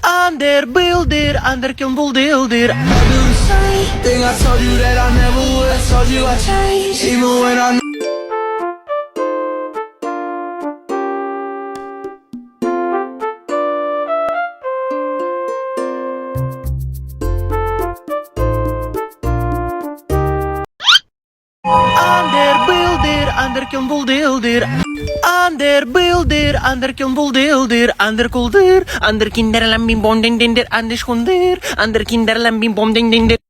Under builder, under builder. Thing I told you that I never would. Told you I changed, even when I. Under builder, under builder. Under builder, under builder. Under kulder, under kinderlambing bom ding ding, under skunder, under kinderlambing bom ding ding.